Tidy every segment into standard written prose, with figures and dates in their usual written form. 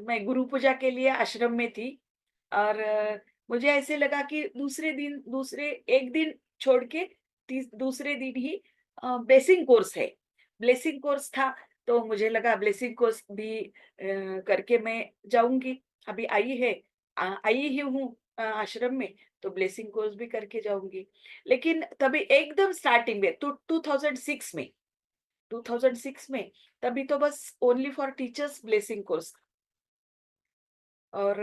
मैं गुरु पूजा के लिए आश्रम में थी और मुझे ऐसे लगा कि दूसरे एक दिन छोड़ के दूसरे दिन ही ब्लेसिंग कोर्स है। ब्लेसिंग कोर्स था तो मुझे लगा ब्लेसिंग कोर्स भी करके मैं जाऊंगी। अभी आई ही हूँ आश्रम में, तो ब्लेसिंग कोर्स भी करके जाऊंगी। लेकिन तभी एकदम स्टार्टिंग में तो 2006 में तभी तो बस only for teachers blessing course. और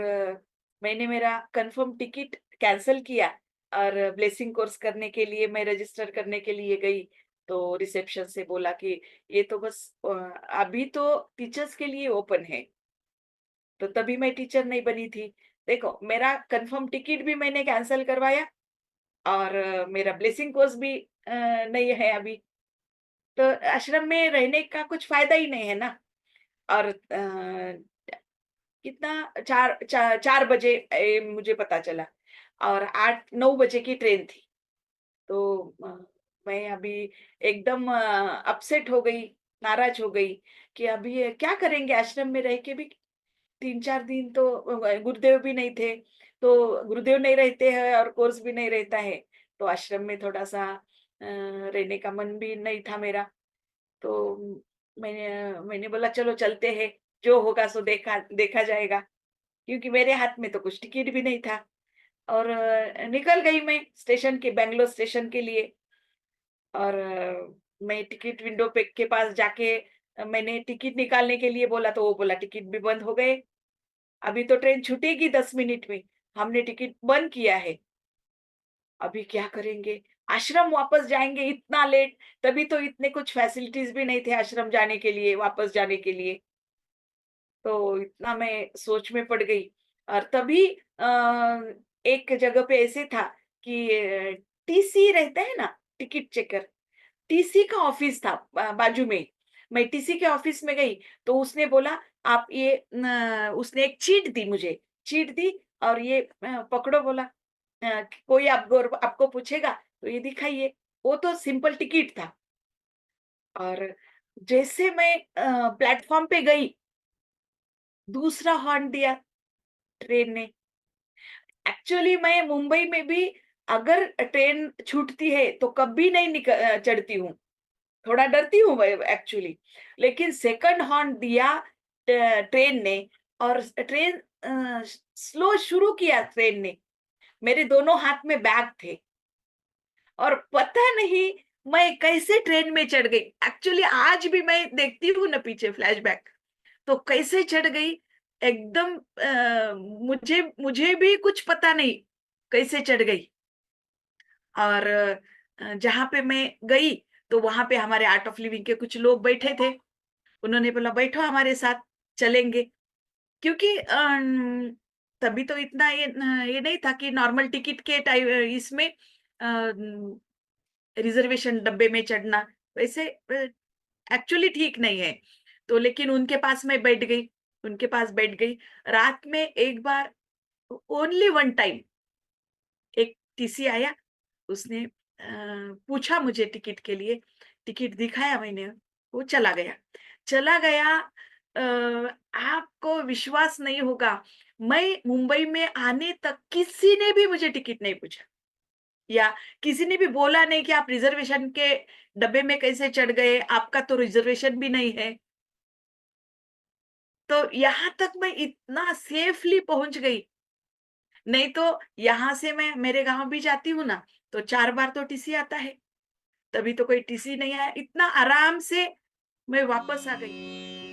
मैंने मेरा कंफर्म टिकट कैंसल किया और ब्लेसिंग कोर्स करने के लिए मैं रजिस्टर करने के लिए गई। तो रिसेप्शन से बोला कि ये तो बस अभी तो टीचर्स के लिए ओपन है। तो तभी मैं टीचर नहीं बनी थी। देखो, मेरा कंफर्म टिकट भी मैंने कैंसल करवाया और मेरा ब्लेसिंग कोर्स भी नहीं है अभी। तो आश्रम में रहने का कुछ फायदा ही नहीं है ना। और कितना 4 बजे मुझे पता चला और 8-9 बजे की ट्रेन थी। तो मैं अभी एकदम अपसेट हो गई, नाराज़ हो गई कि अभी ये क्या करेंगे आश्रम में रह के भी। 3-4 दिन तो गुरुदेव भी नहीं थे, तो गुरुदेव नहीं रहते हैं और कोर्स भी नहीं रहता है, तो आश्रम में थोड़ा-सा रहने का मन भी नहीं था मेरा। तो मैंने बोला चलो चलते हैं, जो होगा सो देखा देखा जाएगा। क्योंकि मेरे हाथ में तो कुछ टिकट भी नहीं था और निकल गई मैं स्टेशन के बैंगलोर स्टेशन के लिए। और मैं टिकट विंडो पे के पास जाके मैंने टिकट निकालने के लिए बोला तो वो बोला टिकट भी बंद हो गए। अभी तो ट्रेन छूटेगी 10 मिनट में, हमने टिकट बंद किया है, अभी क्या करेंगे? आश्रम वापस जाएँगे इतना लेट, तभी तो इतने कुछ फैसिलिटीज़ भी नहीं थे आश्रम जाने के लिए, वापस जाने के लिए। तो इतना मैं सोच में पड़ गई और तभी एक जगह पे ऐसे था कि टीसी रहता है ना, टिकट चेकर, टीसी का ऑफिस था बाजू में। मैं टीसी के ऑफिस में गई तो उसने बोला आप ये न उसने एक चीट दी मुझे, चीट दी और ये पकड़ो बोला। कोई आपको पूछेगा तो ये दिखाइए। वो तो सिंपल टिकट था और जैसे मैं प्लेटफ़ॉर्म पे गई, दूसरा हॉर्न दिया ट्रेन ने। एक्चुअली मैं मुंबई में भी अगर ट्रेन छूटती है तो कभी नहीं चढ़ती हूँ। थोड़ा डरती हूँ मैं एक्चुअली। लेकिन सेकंड हॉर्न दिया ट्रेन ने और ट्रेन स्लो शुरू किया ट्रेन ने। मेरे दोनों हाथ में बैग थे और पता नहीं मैं कैसे ट्रेन में चढ़ गई। एक्चुअली आज भी मैं देखती हूँ ना पीछे फ्लैशबैक, तो कैसे चढ़ गई एकदम मुझे मुझे भी कुछ पता नहीं कैसे चढ़ गई। और जहाँ पे मैं गई तो वहाँ पे हमारे आर्ट ऑफ लिविंग के कुछ लोग बैठे थे। उन्होंने बोला बैठो हमारे साथ चलेंगे। क्योंकि तभी तो इतना ये नहीं था कि नॉर्मल टिकट के इसमें रिजर्वेशन डब्बे में चढ़ना वैसे एक्चुअली ठीक नहीं है। तो लेकिन उनके पास मैं बैठ गई, उनके पास बैठ गई। रात में एक बार ओनली वन टाइम एक टीसी आया, उसने पूछा मुझे टिकट के लिए, टिकट दिखाया मैंने, वो चला गया। चला गया आपको विश्वास नहीं होगा, मैं मुंबई में आने तक किसी ने भी मुझे टिकट नहीं पूछा या किसी ने भी बोला नहीं कि आप रिजर्वेशन के डब्बे में कैसे चढ़ गए, आपका तो रिजर्वेशन भी नहीं है। तो यहाँ तक मैं इतना सेफली पहुँच गई। नहीं तो यहाँ से मैं मेरे गाँव भी जाती हूँ ना, तो 4 बार तो टीसी आता है, तभी तो कोई टीसी नहीं आया। इतना आराम से मैं वापस आ गई।